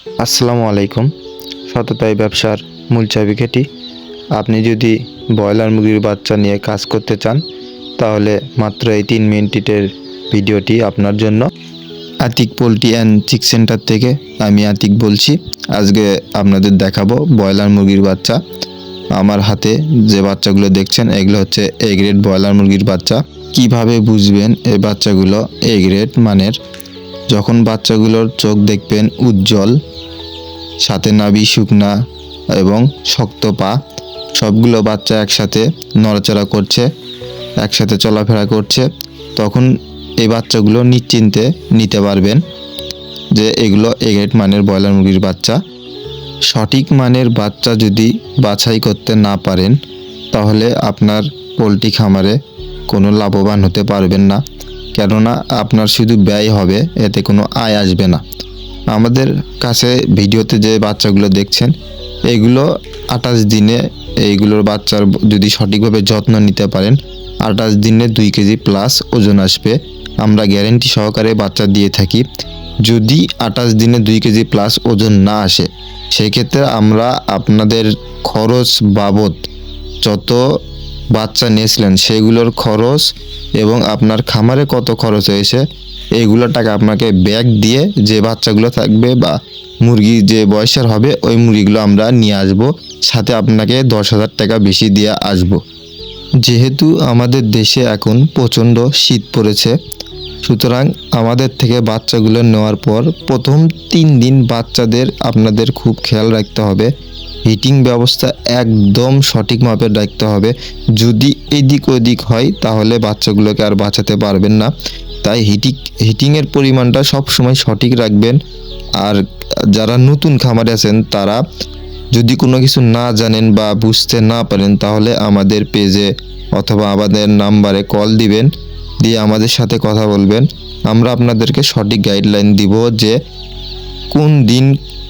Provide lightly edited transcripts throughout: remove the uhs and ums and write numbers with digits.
আসসালামু আলাইকুম। সততাই ব্যবসার মূল চাবিকাঠি। আপনি যদি ব্রয়লার মুরগির বাচ্চা নিয়ে কাজ করতে চান তাহলে মাত্র এই 3 মিনিটের ভিডিওটি আপনার জন্য। Atik poultry and chicken centre থেকে আমি আতিক বলছি। আজকে আপনাদের দেখাবো ব্রয়লার মুরগির বাচ্চা। আমার হাতে যে বাচ্চাগুলো দেখছেন এগুলো হচ্ছে এ গ্রেড ব্রয়লার মুরগির বাচ্চা। কিভাবে বুঝবেন এই বাচ্চাগুলো এ গ্রেড মানের? যখন বাচ্চাগুলোর চোখ দেখবেন উজ্জ্বল, সাথে নাভি শুকনা এবং শক্ত পা, সবগুলো বাচ্চা একসাথে নড়াচড়া করছে, একসাথে চলাফেরা করছে, তখন এই বাচ্চাগুলো নিশ্চিন্তে নিতে পারবেন যে এগুলো এ গ্রেড মানের ব্রয়লার মুরগির বাচ্চা। সঠিক মানের বাচ্চা যদি বাছাই করতে না পারেন তাহলে আপনার পোলট্রি খামারে কোনো লাভবান হতে পারবেন না, কেননা আপনার শুধু ব্যয় হবে, এতে কোনো আয় আসবে না। আমাদের কাছে ভিডিওতে যে বাচ্চাগুলো দেখছেন এগুলো 28 দিনে, এইগুলোর বাচ্চার যদি সঠিকভাবে যত্ন নিতে পারেন 28 দিনে 2 কেজি প্লাস ওজন আসবে। আমরা গ্যারেন্টি সহকারে বাচ্চা দিয়ে থাকি। যদি 28 দিনে 2 কেজি প্লাস ওজন না আসে সেক্ষেত্রে আমরা আপনাদের খরচ বাবদ যত বাচ্চা নিয়েছিলেন সেগুলোর খরচ এবং আপনার খামারে কত খরচ হয়েছে এইগুলো টাকা আপনাকে ব্যাক দিয়ে যে বাচ্চাগুলো থাকবে বা মুরগি যে বয়সের হবে ওই মুরগিগুলো আমরা নিয়ে আসব, সাথে আপনাকে 10,000 টাকা বেশি দিয়ে আসব। যেহেতু আমাদের দেশে এখন প্রচণ্ড শীত পড়েছে, সুতরাং আমাদের থেকে বাচ্চাগুলো নেওয়ার পর প্রথম 3 দিন বাচ্চাদের আপনাদের খুব খেয়াল রাখতে হবে। হিটিং ব্যবস্থা একদম সঠিক মাপের রাখতে হবে। যদি এদিক ওদিক হয় তাহলে বাচ্চাগুলোকে আর বাঁচাতে পারবেন না। তাই হিটিংয়ের পরিমাণটা সব সময় সঠিক রাখবেন। আর যারা নতুন খামারে আছেন তারা যদি কোনো কিছু না জানেন বা বুঝতে না পারেন তাহলে আমাদের পেজে অথবা আমাদের নাম্বারে কল দিবেন, দিয়ে আমাদের সাথে কথা বলবেন। আমরা আপনাদেরকে সঠিক গাইডলাইন দিব যে কোন দিন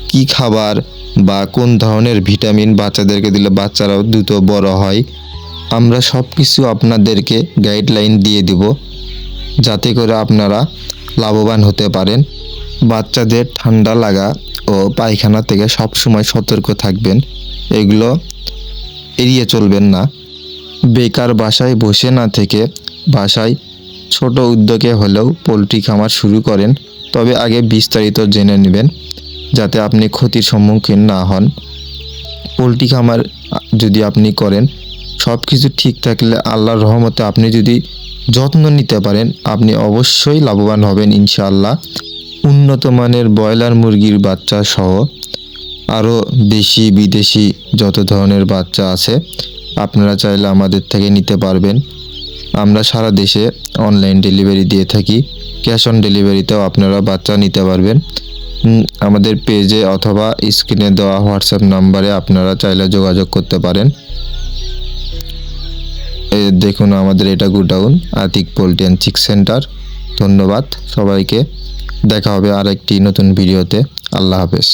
কি খাবার বা কোন ধরনের ভিটামিন বাচ্চাদেরকে দিলে বাচ্চারাও দ্রুত বড় হয়। আমরা সব কিছু আপনাদেরকে গাইডলাইন দিয়ে দিব যাতে করে আপনারা লাভবান হতে পারেন। বাচ্চাদের ঠান্ডা লাগা ও পায়খানা থেকে সব সময় সতর্ক থাকবেন, এগুলো এড়িয়ে চলবেন না। বেকার বাসায় বসে না থেকে বাসায় ছোট উদ্যোগে হলেও পোলট্রি খামার শুরু করেন, তবে আগে বিস্তারিত জেনে নেবেন যাতে আপনি ক্ষতির সম্মুখীন না হন। পোলট্রি খামার যদি আপনি করেন সব কিছু ঠিক থাকলে আল্লাহর রহমতে আপনি যদি যত্ন নিতে পারেন আপনি অবশ্যই লাভবান হবেন ইনশাআল্লাহ। উন্নত মানের ব্রয়লার মুরগির বাচ্চা সহ আরও দেশি বিদেশি যত ধরনের বাচ্চা আছে আপনারা চাইলে আমাদের থেকে নিতে পারবেন। আমরা সারা দেশে অনলাইন ডেলিভারি দিয়ে থাকি, ক্যাশ অন ডেলিভারিতেও আপনারা বাচ্চা নিতে পারবেন। আমাদের পেজে অথবা স্ক্রিনে দেওয়া হোয়াটসঅ্যাপ নাম্বারে আপনারা চাইলে যোগাযোগ করতে পারেন। দেখুন আমাদের এটা godown Atik poultry and chicken centre. ধন্যবাদ সবাইকে, দেখা হবে আরেকটি নতুন ভিডিওতে। আল্লাহ হাফেজ।